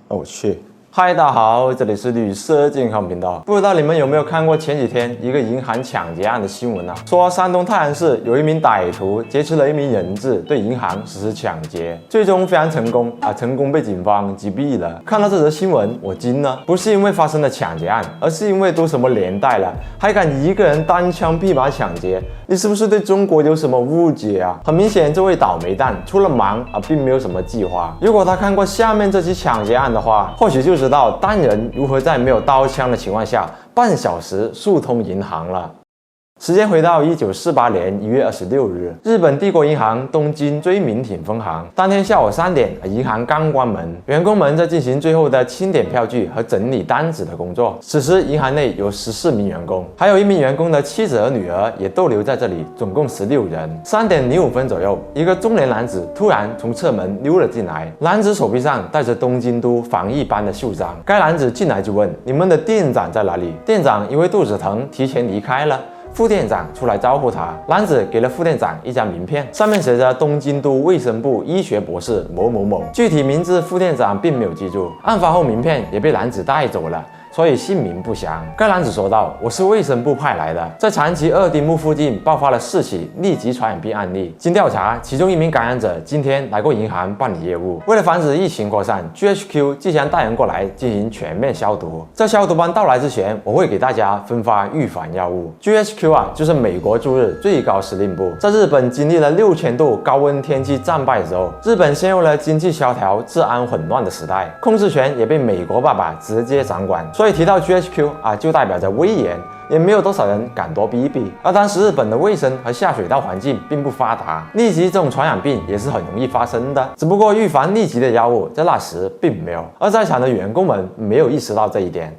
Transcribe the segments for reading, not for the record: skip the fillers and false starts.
我去。嗨，大家好，这里是绿色健康频道。不知道你们有没有看过前几天一个银行抢劫案的新闻啊？说山东泰安市有一名歹徒劫持了一名人质，对银行实施抢劫，最终非常成功成功被警方击毙了。看到这则新闻，我惊了，不是因为发生了抢劫案，而是因为都什么年代了，还敢一个人单枪匹马抢劫？你是不是对中国有什么误解啊？很明显，这位倒霉蛋出了忙并没有什么计划。如果他看过下面这起抢劫案的话，或许就知道单人如何在没有刀枪的情况下，半小时速通银行了。时间回到1948年1月26日，日本帝国银行东京追名町分行，当天下午3点，银行刚关门，员工们在进行最后的清点票据和整理单子的工作。此时，银行内有14名员工，还有1名员工的妻子和女儿也逗留在这里，总共16人。3点05分左右，一个中年男子突然从侧门溜了进来，男子手臂上戴着东京都防疫班的袖章。该男子进来就问：“你们的店长在哪里？”店长因为肚子疼提前离开了。副店长出来招呼他，男子给了副店长一张名片，上面写着东京都卫生部医学博士某某某，具体名字副店长并没有记住。案发后，名片也被男子带走了，所以姓名不详。该男子说道：“我是卫生部派来的，在长崎二丁目附近爆发了4起立即传染病案例。经调查，其中1名感染者今天来过银行办理业务。为了防止疫情扩散 ，GHQ 即将带人过来进行全面消毒。在消毒班到来之前，我会给大家分发预防药物。GHQ 就是美国驻日最高司令部。在日本经历了6000度高温天气战败之后，日本陷入了经济萧条、治安混乱的时代，控制权也被美国爸爸直接掌管。所以提到 GHQ 就代表着威严，也没有多少人敢多逼逼。而当时日本的卫生和下水道环境并不发达，痢疾这种传染病也是很容易发生的。只不过预防痢疾的药物在那时并没有，而在场的员工们没有意识到这一点。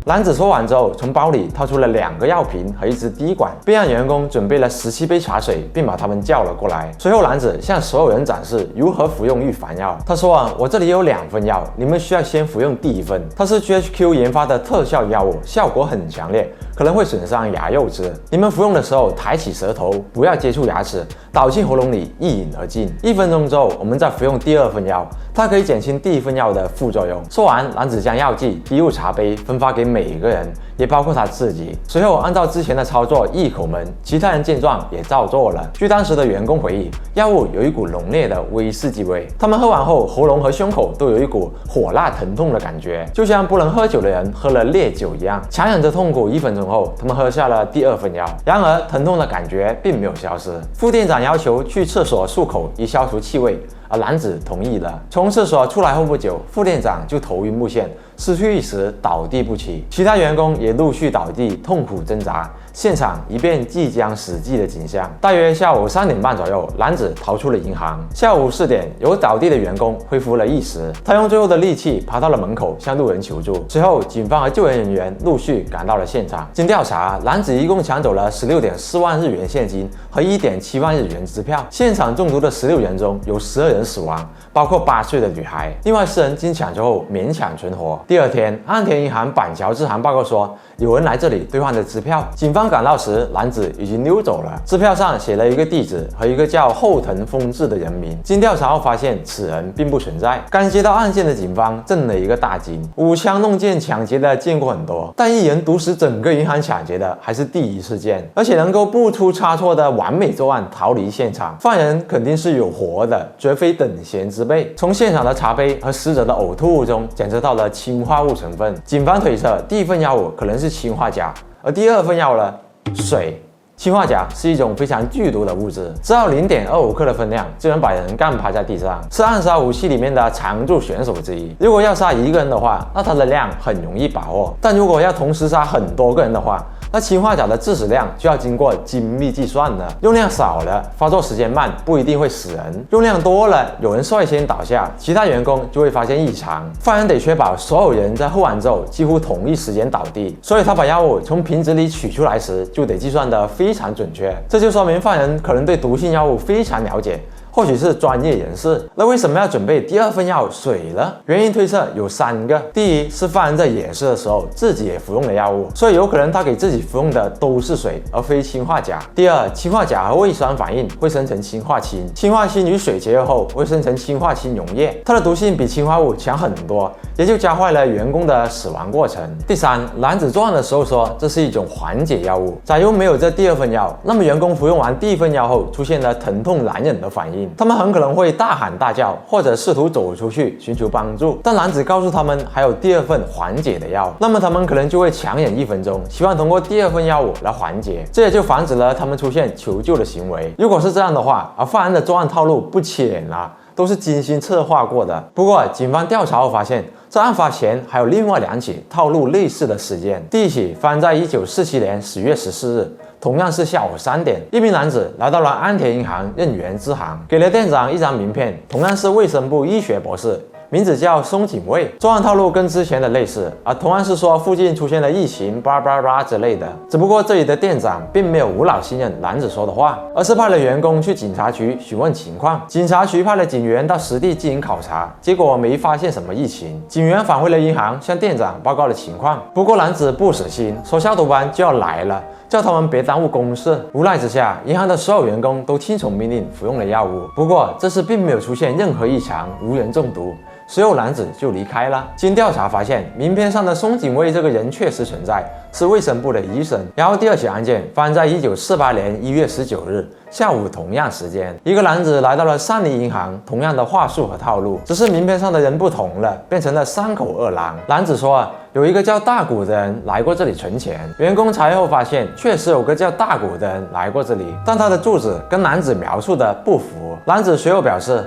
男子说完之后，从包里掏出了2个药瓶和1支滴管，并让员工准备了17杯茶水，并把他们叫了过来。随后，男子向所有人展示如何服用预防药。他说我这里有2份药，你们需要先服用第1份。它是 GHQ 研发的特效药物，效果很强烈，可能会损伤牙釉质。你们服用的时候抬起舌头，不要接触牙齿，倒进喉咙里一饮而尽。1分钟之后，我们再服用第2份药，它可以减轻第1份药的副作用。说完，男子将药剂滴入茶杯，分发给每个人，也包括他自己。随后按照之前的操作一口闷，其他人见状也照做了。据当时的员工回忆，药物有一股浓烈的威士忌味，他们喝完后喉咙和胸口都有一股火辣疼痛的感觉，就像不能喝酒的人喝了烈酒一样。强忍着痛苦1分钟后，他们喝下了第2份药，然而疼痛的感觉并没有消失。副店长要求去厕所漱口以消除气味，而男子同意了。从厕所出来后不久，副店长就头晕目眩，失去意识倒地不起，其他员工也陆续倒地痛苦挣扎，现场一片即将死寂的景象。大约下午3点半左右，男子逃出了银行。下午4点，有倒地的员工恢复了意识，他用最后的力气爬到了门口向路人求助。随后警方和救援人员陆续赶到了现场。经调查，男子一共抢走了16.4万日元现金和1.7万日元支票。现场中毒的16人中有12人死亡，包括8岁的女孩，另外4人经抢救后勉强存活。第2天，岸田银行板桥支行报告说，有人来这里兑换的支票。警方赶到时，男子已经溜走了。支票上写了一个地址和一个叫后藤丰志的人名。经调查后发现，此人并不存在。刚接到案件的警方震了一个大惊。舞枪弄剑抢劫的见过很多，但一人毒死整个银行抢劫的还是第一次见，而且能够不出差错的完美作案逃离现场，犯人肯定是有活的，绝非等闲之辈。从现场的茶杯和死者的呕吐物中检测到了氰化物成分，警方推测第1份药物可能是氰化钾，而第2份药呢，水。氰化钾是一种非常剧毒的物质，只要0.25克的分量就能把人干趴在地上，是暗杀武器里面的常驻选手之一。如果要杀1个人的话，那它的量很容易把握，但如果要同时杀很多个人的话，那氰化钾的致死量就要经过精密计算了。用量少了，发作时间慢，不一定会死人；用量多了，有人率先倒下，其他员工就会发现异常。犯人得确保所有人在喝完之后几乎同一时间倒地，所以他把药物从瓶子里取出来时就得计算得非常准确。这就说明犯人可能对毒性药物非常了解，或许是专业人士。那为什么要准备第二份药水呢？原因推测有3个。第一是犯人在演示的时候自己也服用了药物，所以有可能他给自己服用的都是水，而非氰化钾。第二，氰化钾和胃酸反应会生成氰化氢，氰化氢与水结合后会生成氰化氢溶液，它的毒性比氰化物强很多，也就加快了员工的死亡过程。第三，男子作案的时候说这是一种缓解药物，假如没有这第二份药，那么员工服用完第一份药后出现了疼痛难忍的反应，他们很可能会大喊大叫，或者试图走出去寻求帮助。但男子告诉他们还有第二份缓解的药，那么他们可能就会强忍1分钟，希望通过第二份药物来缓解，这也就防止了他们出现求救的行为。如果是这样的话，而犯人的作案套路不浅啊，都是精心策划过的。不过警方调查后发现，在案发前还有另外2起套路类似的事件。第一起发生在1947年10月14日，同样是下午3点，一名男子来到了安田银行任员支行，给了店长一张名片，同样是卫生部医学博士，名字叫松井卫。作案套路跟之前的类似，同样是说附近出现了疫情巴拉巴拉之类的。只不过这里的店长并没有无脑信任男子说的话，而是派了员工去警察局询问情况。警察局派了警员到实地进行考察，结果没发现什么疫情。警员返回了银行，向店长报告了情况。不过男子不死心，说消毒班就要来了，叫他们别耽误公事。无奈之下，银行的所有员工都听从命令服用了药物。不过这次并没有出现任何异常，无人中毒。随后男子就离开了。经调查发现，名片上的松井卫这个人确实存在，是卫生部的医生。然后第2起案件发生在1948年1月19日下午同样时间，一个男子来到了三菱银行，同样的话术和套路，只是名片上的人不同了，变成了3口2郎。男子说有一个叫大谷的人来过这里存钱，员工查阅后发现确实有个叫大谷的人来过这里，但他的住址跟男子描述的不符。男子随后表示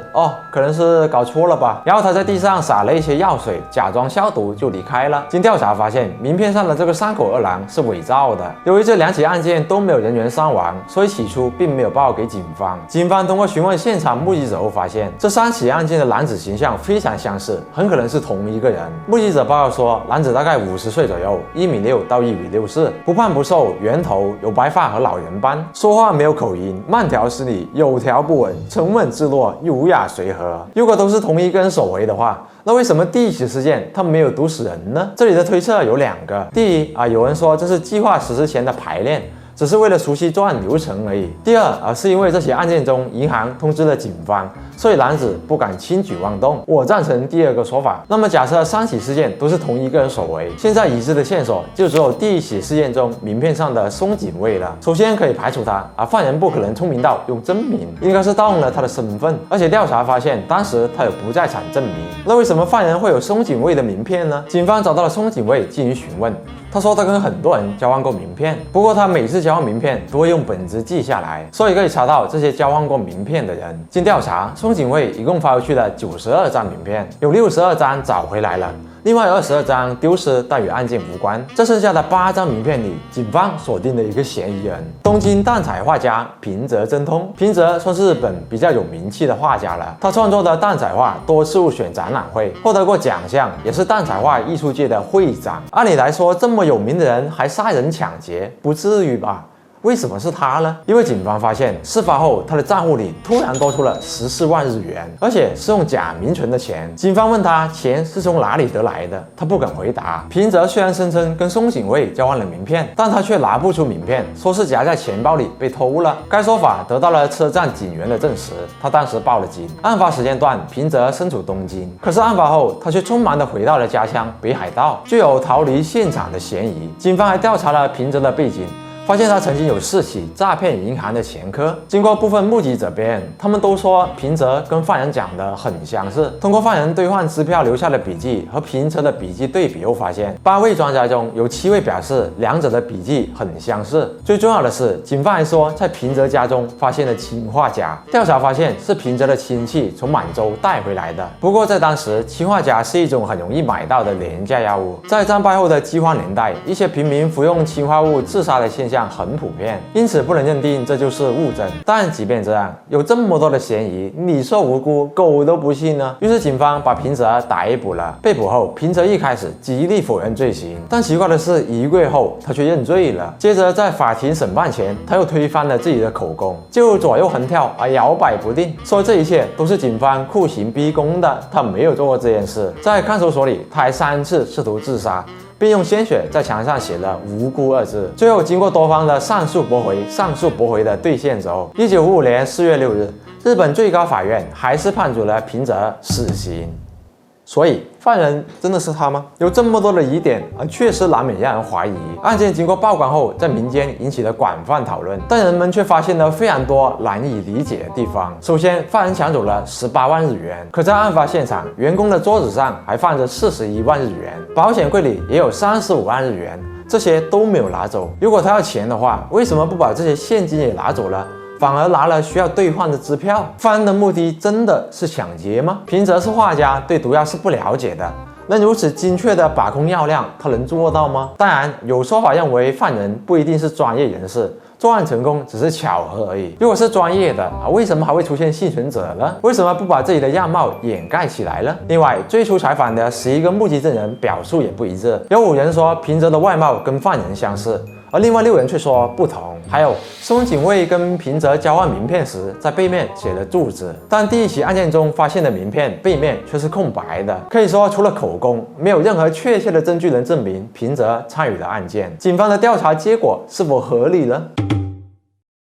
可能是搞错了吧，然后他在地上洒了一些药水，假装消毒就离开了。经调查发现，名片上的这个3口2郎是伪造的。由于这2起案件都没有人员伤亡，所以起初并没有报给警方。警方通过询问现场目击者后发现，这3起案件的男子形象非常相似，很可能是同一个人。目击者报告说，男子大概50岁左右，1.6米到1.64米，不胖不瘦，圆头，有白发和老人斑，说话没有口音，慢条斯理，有条不紊，沉稳自若，优雅随和。如果都是同一个人所为的话，那为什么第1起事件他没有毒死人呢？这里的推测有2个。第一有人说这是计划实施前的排练，只是为了熟悉作案流程而已。第二是因为这起案件中银行通知了警方，所以男子不敢轻举妄动。我赞成第2个说法。那么假设3起事件都是同一个人所为，现在已知的线索就只有第1起事件中名片上的松井卫了。首先可以排除他，犯人不可能聪明到用真名，应该是盗用了他的身份，而且调查发现当时他有不在场证明。那为什么犯人会有松井卫的名片呢？警方找到了松井卫进行询问，他说他跟很多人交换过名片，不过他每次交换名片都会用本子记下来，所以可以查到这些交换过名片的人。经调查，松井卫一共发回去了92张名片，有62张找回来了，另外有22张丢失但与案件无关。这剩下的8张名片里，警方锁定了一个嫌疑人，东京蛋彩画家平泽真通。平泽算是日本比较有名气的画家了，他创作的蛋彩画多次入选展览会，获得过奖项，也是蛋彩画艺术界的会长。按理来说，这么有名的人还杀人抢劫，不至于吧？为什么是他呢？因为警方发现事发后他的账户里突然多出了14万日元，而且是用假名存的钱。警方问他钱是从哪里得来的，他不敢回答。平泽虽然声称跟松井卫交换了名片，但他却拿不出名片，说是夹在钱包里被偷了。该说法得到了车站警员的证实，他当时报了警。案发时间段，平泽身处东京，可是案发后他却匆忙地回到了家乡北海道，具有逃离现场的嫌疑。警方还调查了平泽的背景，发现他曾经有4起诈骗银行的前科。经过部分目击者辩，他们都说平泽跟犯人讲的很相似。通过犯人兑换支票留下的笔记和平泽的笔记对比后发现，8位专家中有7位表示两者的笔记很相似。最重要的是，警方还说在平泽家中发现了氰化钾，调查发现是平泽的亲戚从满洲带回来的。不过在当时，氰化钾是一种很容易买到的廉价药物。在战败后的饥荒年代，一些平民服用氰化物自杀的现象象很普遍，因此不能认定这就是物证。但即便这样，有这么多的嫌疑，你说无辜，狗都不信呢。于是警方把平泽逮捕了。被捕后，平泽一开始极力否认罪行，但奇怪的是，1个月后他却认罪了。接着在法庭审判前，他又推翻了自己的口供，就左右横跳而摇摆不定，说这一切都是警方酷刑逼供的，他没有做过这件事。在看守所里，他还3次试图自杀，并用鲜血在墙上写了无辜2字。最后经过多方的上诉驳回的兑现之后，1955年4月6日，日本最高法院还是判处了平泽死刑。所以犯人真的是他吗？有这么多的疑点，确实难免让人怀疑。案件经过曝光后，在民间引起了广泛讨论，但人们却发现了非常多难以理解的地方。首先，犯人抢走了18万日元，可在案发现场，员工的桌子上还放着41万日元，保险柜里也有35万日元，这些都没有拿走。如果他要钱的话，为什么不把这些现金也拿走了？反而拿了需要兑换的支票，犯人的目的真的是抢劫吗？平泽是画家，对毒药是不了解的，能如此精确的把控药量，他能做到吗？当然，有说法认为犯人不一定是专业人士，作案成功只是巧合而已。如果是专业的，为什么还会出现幸存者呢？为什么不把自己的样貌掩盖起来呢？另外，最初采访的11个目击证人表述也不一致，有5人说平泽的外貌跟犯人相似，而另外6人却说不同。还有松井卫跟平泽交换名片时，在背面写了住址，但第一起案件中发现的名片背面却是空白的，可以说除了口供，没有任何确切的证据能证明平泽参与了案件。警方的调查结果是否合理呢？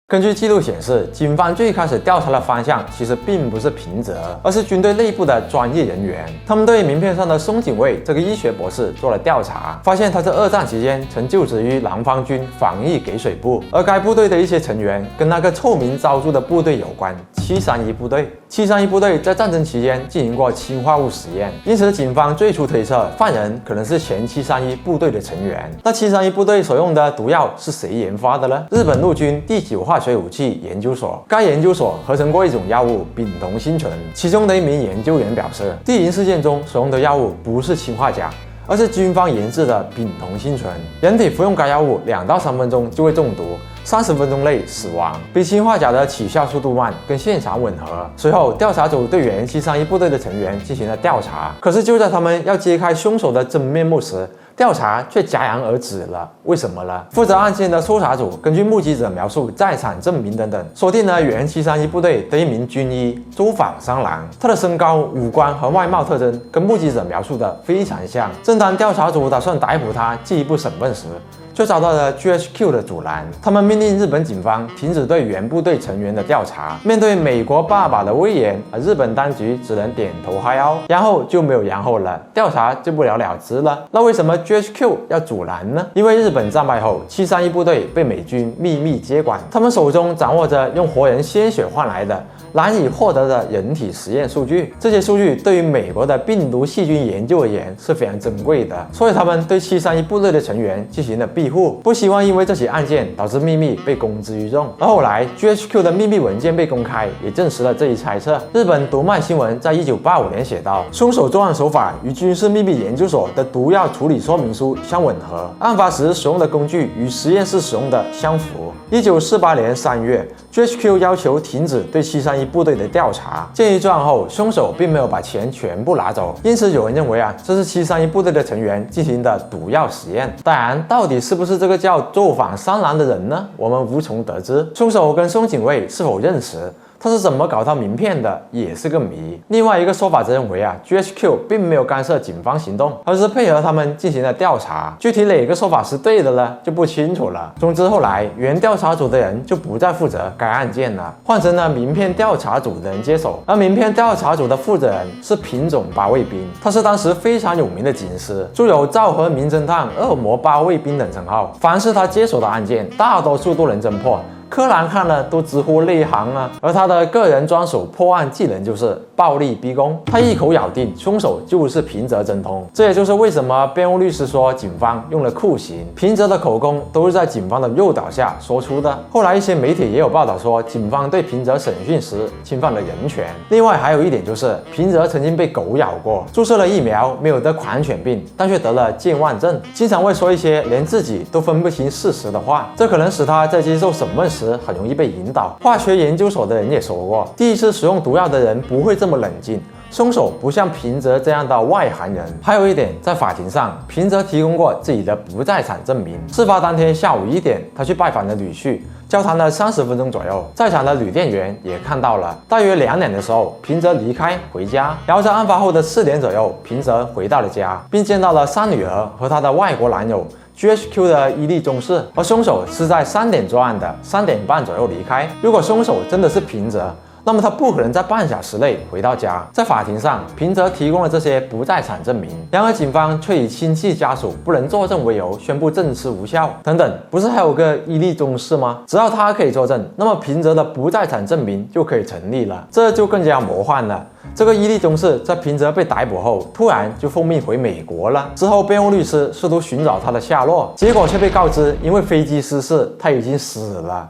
根据记录显示，警方最开始调查的方向其实并不是平泽，而是军队内部的专业人员。他们对名片上的松井卫这个医学博士做了调查，发现他在2战期间曾就职于南方军防疫给水部，而该部队的一些成员跟那个臭名昭著的部队有关，731部队。731部队在战争期间进行过氰化物实验，因此警方最初推测犯人可能是前731部队的成员。那731部队所用的毒药是谁研发的呢？日本陆军第9化学武器研究所。该研究所合成过一种药物丙酮辛醇，其中的一名研究员表示，地营事件中所用的药物不是氰化钾，而是军方研制的丙酮辛醇。人体服用该药物2到3分钟就会中毒，30分钟内死亡，比氰化钾的起效速度慢，跟现场吻合。随后，调查组对原731部队的成员进行了调查，可是就在他们要揭开凶手的真面目时，调查却戛然而止了。为什么呢？负责案件的搜查组根据目击者描述、在场证明等等，锁定了原731部队的一名军医周访三郎。他的身高、五官和外貌特征跟目击者描述的非常像。正当调查组打算逮捕他进一步审问时，却遭到了 GHQ 的阻拦。他们命令日本警方停止对原部队成员的调查。面对美国爸爸的威严，日本当局只能点头哈腰，然后就没有然后了，调查就不了了之了。那为什么 GHQ 要阻拦呢？因为日本战败后，731部队被美军秘密接管，他们手中掌握着用活人鲜血换来的难以获得的人体实验数据，这些数据对于美国的病毒细菌研究而言是非常珍贵的，所以他们对731部队的成员进行了庇护，不希望因为这起案件导致秘密被公之于众。而后来 GHQ 的秘密文件被公开，也证实了这一猜测。日本读卖新闻在1985年写道，凶手作案手法与军事秘密研究所的毒药处理说明书相吻合，案发时使用的工具与实验室使用的相符。1948年3月 GHQ 要求停止对731部队的调查。鉴于作案后凶手并没有把钱全部拿走，因此有人认为这是731部队的成员进行的毒药实验。当然，到底是不是这个叫周访三郎的人呢？我们无从得知。凶手跟松井卫是否认识？他是怎么搞到名片的，也是个谜。另外一个说法则认为GHQ 并没有干涉警方行动，而是配合他们进行了调查。具体哪个说法是对的呢，就不清楚了。总之，后来原调查组的人就不再负责该案件了，换成了名片调查组的人接手。而名片调查组的负责人是品种八卫兵，他是当时非常有名的警司，著有昭和名侦探、恶魔八卫兵等称号。凡是他接手的案件，大多数都能侦破，柯南看了都直呼内行啊。而他的个人专属破案技能就是暴力逼供，他一口咬定凶手就是平泽真通。这也就是为什么辩护律师说警方用了酷刑，平泽的口供都是在警方的诱导下说出的。后来一些媒体也有报道说，警方对平泽审讯时侵犯了人权。另外还有一点就是，平泽曾经被狗咬过，注射了疫苗，没有得狂犬病，但却得了健忘症，经常会说一些连自己都分不清事实的话，这可能使他在接受审问时很容易被引导。化学研究所的人也说过，第一次使用毒药的人不会这么冷静。凶手不像平泽这样的外行人。还有一点，在法庭上，平泽提供过自己的不在场证明。事发当天下午1点，他去拜访了女婿，交谈了30分钟左右。在场的女店员也看到了，大约2点的时候，平泽离开回家。然后在案发后的4点左右，平泽回到了家，并见到了3女儿和他的外国男友。GHQ 的伊利中士，而凶手是在3点作案的，3点半左右离开。如果凶手真的是平泽，那么他不可能在半小时内回到家。在法庭上，平泽提供了这些不在场证明，然而警方却以亲戚家属不能作证为由宣布证词无效。等等，不是还有个伊利中士吗？只要他可以作证，那么平泽的不在场证明就可以成立了，这就更加魔幻了。这个伊利中士在平泽被逮捕后，突然就奉命回美国了。之后，辩护律师试图寻找他的下落，结果却被告知，因为飞机失事，他已经死了。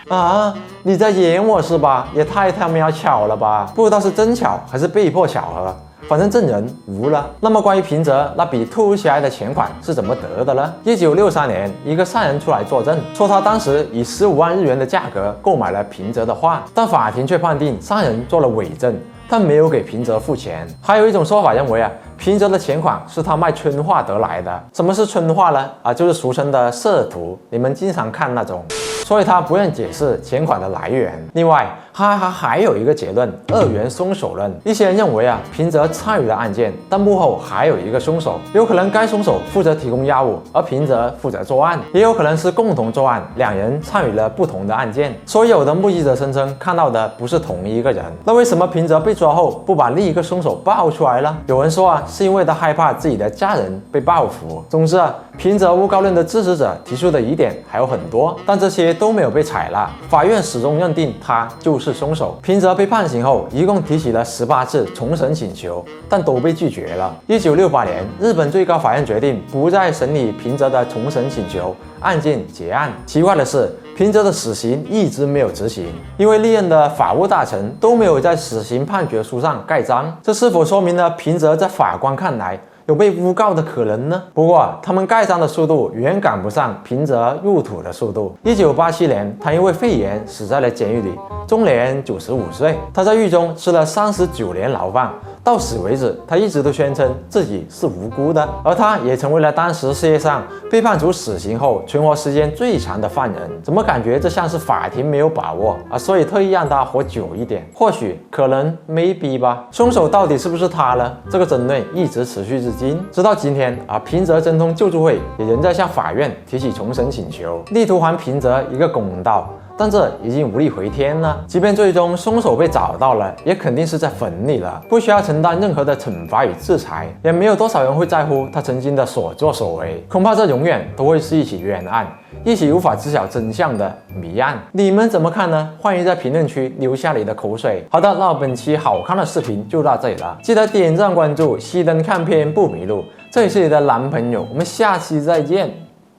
啊！你在演我是吧？也太他妈巧了吧！不知道是真巧还是被迫巧合，反正证人无了。那么关于平泽那笔突如其来的钱款是怎么得的呢？1963年，一个商人出来作证，说他当时以15万日元的价格购买了平泽的画，但法庭却判定商人做了伪证。但没有给平泽付钱。还有一种说法认为平泽的钱款是他卖春画得来的。什么是春画呢？就是俗称的色图，你们经常看那种。所以他不愿解释钱款的来源。另外，他还有一个结论：2元凶手论。一些人认为平泽参与了案件，但幕后还有一个凶手，有可能该凶手负责提供药物，而平泽负责作案，也有可能是共同作案，2人参与了不同的案件。所以有的目击者声称看到的不是同一个人。那为什么平泽被抓后不把另一个凶手爆出来了？有人说是因为他害怕自己的家人被报复。总之平泽诬告论的支持者提出的疑点还有很多，但这些都没有被采纳。法院始终认定他就是凶手。平泽被判刑后，一共提起了18次重审请求，但都被拒绝了。1968年，日本最高法院决定不再审理平泽的重审请求，案件结案。奇怪的是，平泽的死刑一直没有执行，因为历任的法务大臣都没有在死刑判决书上盖章。这是否说明了平泽在法官看来有被诬告的可能呢？不过他们盖章的速度远赶不上平泽入土的速度。1987年，他因为肺炎死在了监狱里，终年95岁。他在狱中吃了39年牢饭，到死为止，他一直都宣称自己是无辜的。而他也成为了当时世界上被判处死刑后存活时间最长的犯人。怎么感觉这像是法庭没有把握所以特意让他活久一点？或许，可能 maybe 吧。凶手到底是不是他呢？这个争论一直持续至今。直到今天平泽真通救助会也仍在向法院提起重审请求，力图还平泽一个公道。但这已经无力回天了。即便最终凶手被找到了，也肯定是在坟里了，不需要承担任何的惩罚与制裁，也没有多少人会在乎他曾经的所作所为。恐怕这永远都会是一起冤案，一起无法知晓真相的谜案。你们怎么看呢？欢迎在评论区留下你的口水。好的，那本期好看的视频就到这里了，记得点赞关注，熄灯看片不迷路。这里是你的男朋友，我们下期再见，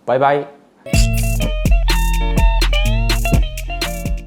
拜拜。